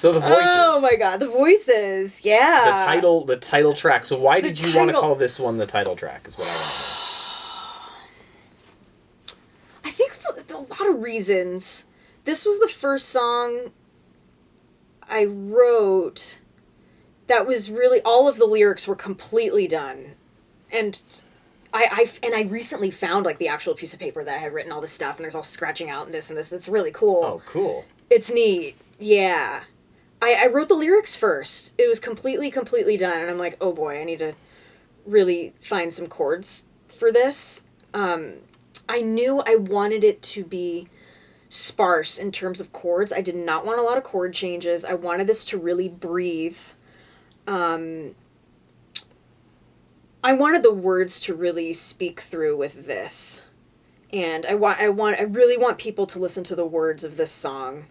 So The Voices. Oh my god, The Voices. Yeah. The title track. So why did you want to call this one the title track is what I want to know. I think a lot of reasons. This was the first song I wrote that was really, all of the lyrics were completely done. And I recently found like the actual piece of paper that I had written all this stuff, and there's all scratching out and this and this. It's really cool. Oh, cool. It's neat. Yeah. I wrote the lyrics first. It was completely done, and I'm like, oh boy, I need to really find some chords for this. I knew I wanted it to be sparse in terms of chords. I did not want a lot of chord changes. I wanted this to really breathe. I wanted the words to really speak through with this. And I really want people to listen to the words of this song.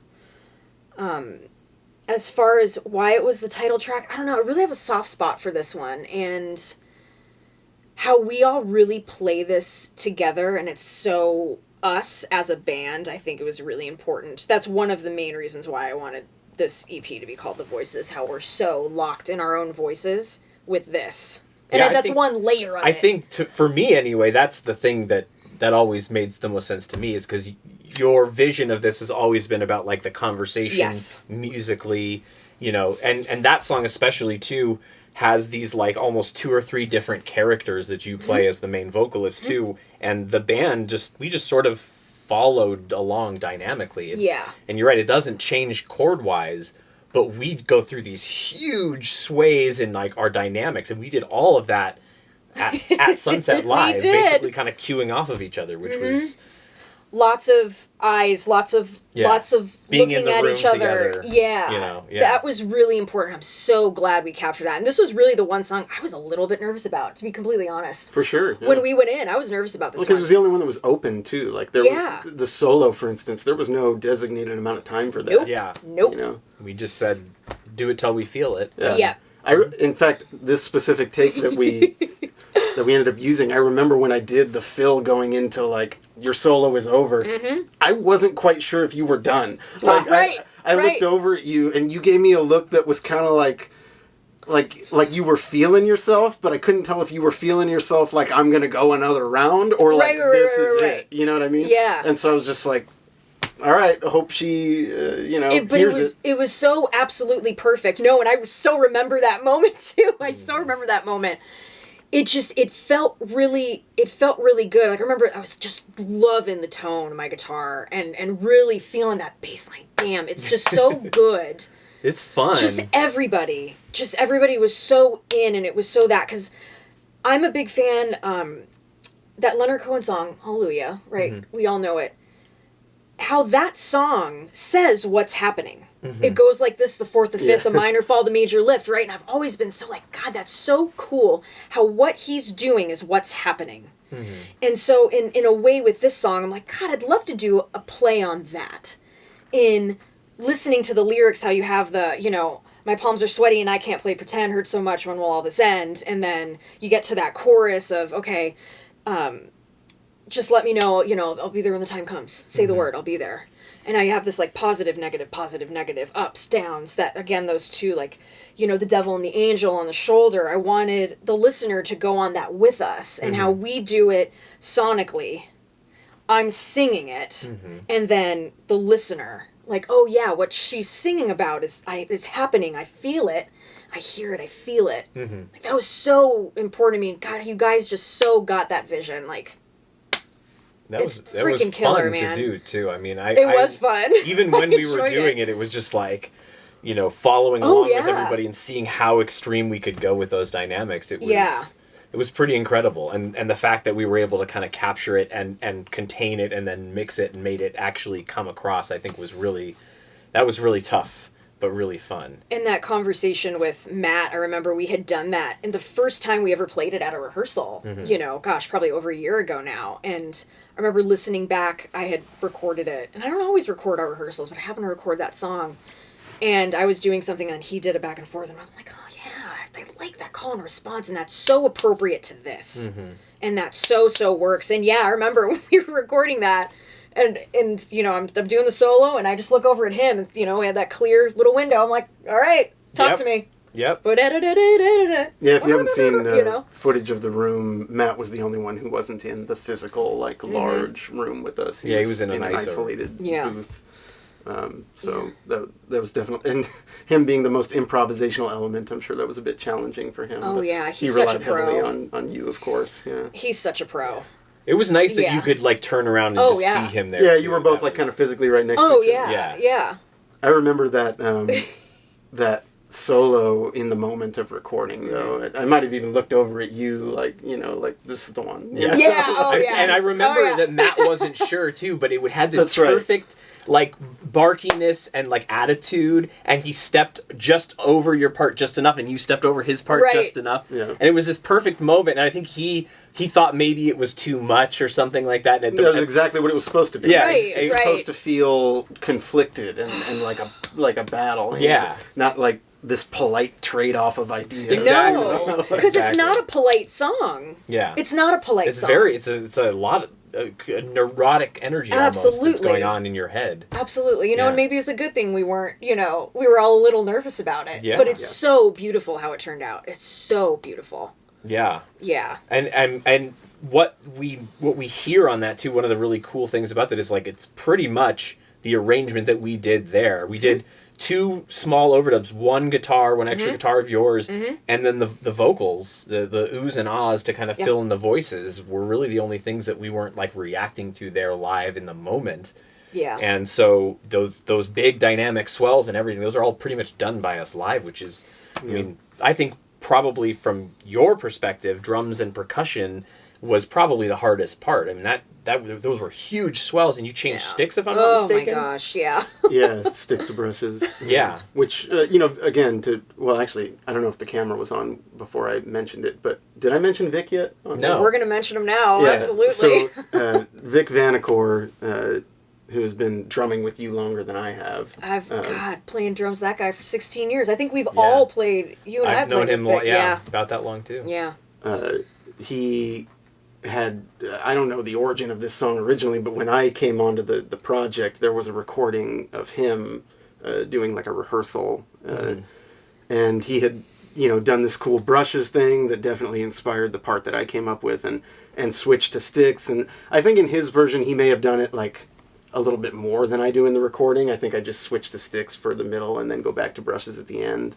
As far as why it was the title track, I don't know. I really have a soft spot for this one, and how we all really play this together, and it's so us as a band. I think it was really important. That's one of the main reasons why I wanted this EP to be called The Voices, how we're so locked in our own voices with this. And yeah, that's one layer of it. I think, for me anyway, that's the thing that always made the most sense to me, is because your vision of this has always been about like the conversation, yes, musically, you know, and that song especially too has these like almost 2 or 3 different characters that you play as the main vocalist too, and the band we just sort of followed along dynamically. And you're right, it doesn't change chord wise, but we go through these huge sways in like our dynamics, and we did all of that at Sunset Live, basically kind of queuing off of each other, which was lots of eyes, lots of being looking at each other. Together, you know, that was really important. I'm so glad we captured that. And this was really the one song I was a little bit nervous about, to be completely honest. For sure. Yeah. When we went in, I was nervous about this one. Because it was the only one that was open, too. Like, there was the solo, for instance, there was no designated amount of time for that. Nope. Yeah. Nope. You know? We just said, do it till we feel it. Yeah. In fact, this specific take that we ended up using, I remember when I did the fill going into, like, your solo is over, I wasn't quite sure if you were done. Like, I looked over at you, and you gave me a look that was kind of like you were feeling yourself, but I couldn't tell if you were feeling yourself like, I'm going to go another round, or like, this is it. You know what I mean? Yeah. And so I was just like, all right, I hope she, it was so absolutely perfect. No, and I so remember that moment, too. I so remember that moment. It felt really good. Like, I remember I was just loving the tone of my guitar and really feeling that bass line. Damn, it's just so good. It's fun. Just everybody was so in, and it was so that, because I'm a big fan, that Leonard Cohen song, Hallelujah, right? Mm-hmm. We all know it. How that song says what's happening. Mm-hmm. It goes like this, the fourth, the fifth, the minor fall, the major lift, right? And I've always been so like, God, that's so cool how what he's doing is what's happening. Mm-hmm. And so in a way with this song, I'm like, God, I'd love to do a play on that. In listening to the lyrics, how you have the, you know, my palms are sweaty and I can't play pretend, hurt so much, when will all this end? And then you get to that chorus of, okay, just let me know, you know, I'll be there when the time comes. Say the word, I'll be there. And now you have this, like, positive, negative, ups, downs, that, again, those two, like, you know, the devil and the angel on the shoulder. I wanted the listener to go on that with us, and how we do it sonically. I'm singing it, and then the listener, like, oh, yeah, what she's singing about is happening. I feel it. I hear it. I feel it. Like, that was so important to me. God, you guys just so got that vision, like... That was killer, fun to do too. I mean, it was fun. Even when we were doing it, it was just like, you know, following along with everybody and seeing how extreme we could go with those dynamics. It was pretty incredible, and the fact that we were able to kind of capture it and contain it and then mix it and made it actually come across, I think was really tough, but really fun. In that conversation with Matt, I remember we had done that, and the first time we ever played it at a rehearsal, you know, gosh, probably over a year ago now, and I remember listening back, I had recorded it, and I don't always record our rehearsals, but I happened to record that song, and I was doing something, and he did it back and forth, and I was like, oh yeah, I like that call and response, and that's so appropriate to this, and that so works, and yeah, I remember when we were recording that, And you know, I'm doing the solo, and I just look over at him, and you know, we had that clear little window. I'm like, all right, talk to me. Yep. Yeah, if you haven't seen you know? footage of the room, Matt was the only one who wasn't in the physical, like, large room with us. He was in an isolated booth. So that was definitely... And him being the most improvisational element, I'm sure that was a bit challenging for him. Oh, yeah, he he's such a relied pro. heavily on you, of course. Yeah. He's such a pro. It was nice that you could, like, turn around and see him there. Yeah, you were both, like, kind of physically right next to each other. Yeah. I remember that that solo in the moment of recording, though. I might have even looked over at you, like, you know, like, this is the one. Yeah. And I remember that Matt wasn't sure, too, but it would have this perfect, like, barkiness and, like, attitude, and he stepped just over your part just enough, and you stepped over his part just enough. Yeah. And it was this perfect moment, and I think he thought maybe it was too much or something like that. And that was exactly what it was supposed to be. Yeah, it's supposed to feel conflicted and like a battle. Yeah. Not like this polite trade-off of ideas. Exactly. No, because it's not a polite song. Yeah. It's not a polite song. It's a lot of neurotic energy almost that's going on in your head. Absolutely. You know, and maybe it's a good thing we weren't, you know, we were all a little nervous about it. Yeah. But it's so beautiful how it turned out. It's so beautiful. Yeah. Yeah. And what we hear on that too, one of the really cool things about that is, like, it's pretty much the arrangement that we did there. We did 2 small overdubs, 1 guitar, 1 extra guitar of yours, and then the vocals, the oohs and ahs to kind of fill in the voices were really the only things that we weren't, like, reacting to there live in the moment. Yeah. And so those big dynamic swells and everything, those are all pretty much done by us live, which is, I mean, I think probably from your perspective, drums and percussion was probably the hardest part. I mean, those were huge swells, and you changed sticks, if I'm not mistaken. Oh my gosh, yeah. Yeah, sticks to brushes. Yeah. Which, you know, again, well, actually, I don't know if the camera was on before I mentioned it, but did I mention Vic yet? No. We're going to mention him now, yeah, absolutely. So, Vic Vanacore, who has been drumming with you longer than I have. God, playing drums with that guy for 16 years. I think we've all played, you and I have known played him with Vic. about that long, too. Yeah. He had, I don't know the origin of this song originally, but when I came onto the project, there was a recording of him doing like a rehearsal, and he had, you know, done this cool brushes thing that definitely inspired the part that I came up with, and switched to sticks. And I think in his version he may have done it like a little bit more than I do in the recording. I think I just switched to sticks for the middle and then go back to brushes at the end.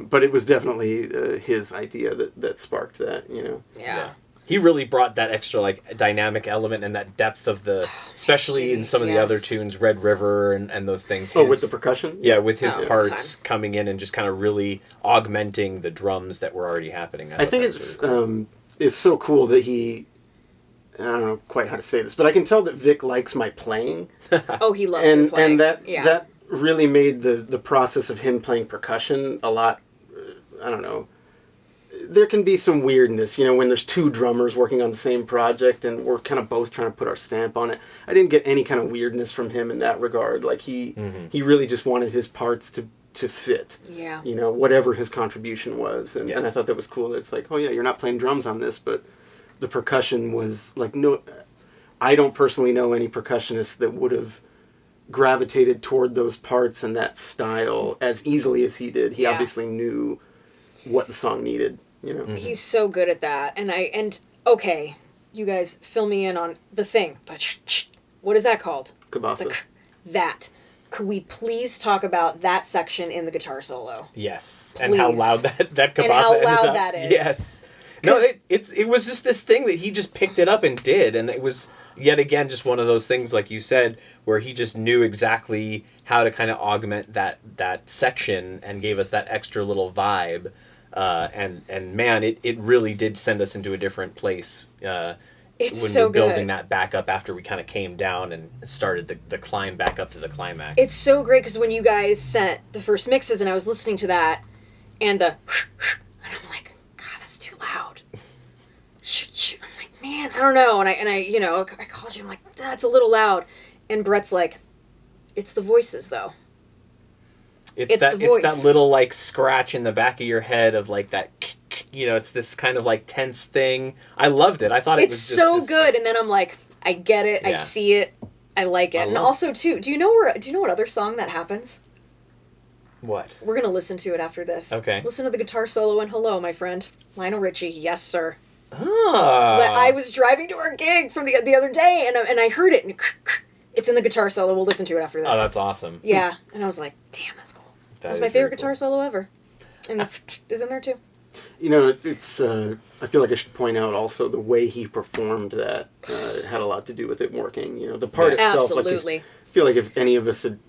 But it was definitely his idea that sparked that, you know. Yeah. He really brought that extra, like, dynamic element and that depth of the, especially in some of the other tunes, Red River and those things. With the percussion? Yeah, with his parts coming in and just kind of really augmenting the drums that were already happening. I think it's so cool that he, I don't know quite how to say this, but I can tell that Vic likes my playing. Oh, he loves your playing. And that really made the process of him playing percussion a lot, I don't know, there can be some weirdness, you know, when there's 2 drummers working on the same project and we're kind of both trying to put our stamp on it. I didn't get any kind of weirdness from him in that regard. Like, he really just wanted his parts to fit. Yeah. You know, whatever his contribution was. And I thought that was cool. That it's like, oh yeah, you're not playing drums on this, but the percussion was like, no, I don't personally know any percussionists that would have gravitated toward those parts and that style as easily as he did. He obviously knew what the song needed. You know? He's so good at that. And okay, you guys fill me in on the thing. What is that called? Kabasa. That. Could we please talk about that section in the guitar solo? Yes. Please. And how loud that kabasa and how ended loud up. that is. Yes. No, it was just this thing that he just picked it up and did, and it was yet again just one of those things, like you said, where he just knew exactly how to kind of augment that section and gave us that extra little vibe. And man, it really did send us into a different place when we were building that back up after we kind of came down and started the climb back up to the climax. It's so great because when you guys sent the first mixes and I was listening to that and and I'm like, God, that's too loud. I'm like, man, I don't know. And I you know, I called you. I'm like, that's a little loud. And Brett's like, it's the voices though. It's that little, like, scratch in the back of your head of, like, that, you know, it's this kind of, like, tense thing. I loved it. I thought it was just so good. And then I'm like, I get it. Yeah. I see it. I like it. And also, too, do you know what other song that happens? What? We're going to listen to it after this. Okay. Listen to the guitar solo in Hello, my friend. Lionel Richie, yes, sir. Ah. I was driving to our gig from the other day, and I heard it. And it's in the guitar solo. We'll listen to it after this. Oh, that's awesome. Yeah. And I was like, damn, that's cool. That's my favorite guitar solo ever. And the is in there, too. You know, it's. I feel like I should point out also the way he performed that had a lot to do with it working. You know, the part itself. Absolutely. Like, I feel like if any of us had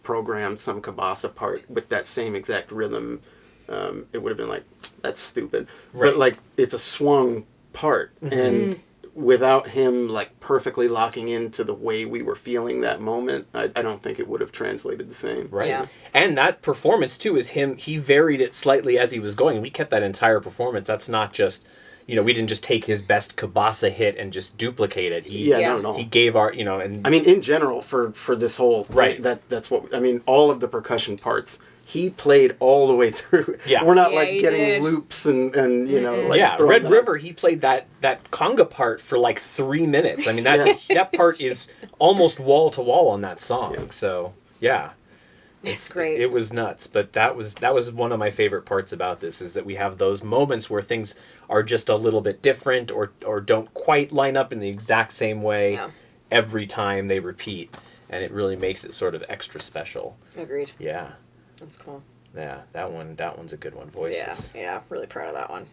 programmed some Kabasa part with that same exact rhythm, it would have been like, that's stupid. Right. But like, it's a swung part, and without him like perfectly locking into the way we were feeling that moment, I don't think it would have translated the same. Right. Yeah. And that performance, too, is him. He varied it slightly as he was going. We kept that entire performance. That's not just, you know, we didn't just take his best Kabasa hit and just duplicate it. Not at all. He gave our, you know, and... I mean, in general, for this whole... Right. That's what... I mean, all of the percussion parts, he played all the way through. Yeah. We're not, Yeah, like, he getting did. loops and you know... Like, yeah, throwing Red that- River, he played that conga part for like 3 minutes. I mean, that part is almost wall to wall on that song. Yeah. So, yeah. It's great. It was nuts, but that was one of my favorite parts about this, is that we have those moments where things are just a little bit different or don't quite line up in the exact same way every time they repeat, and it really makes it sort of extra special. Agreed. Yeah. That's cool. Yeah, that one's a good one. Voices. Yeah, really proud of that one.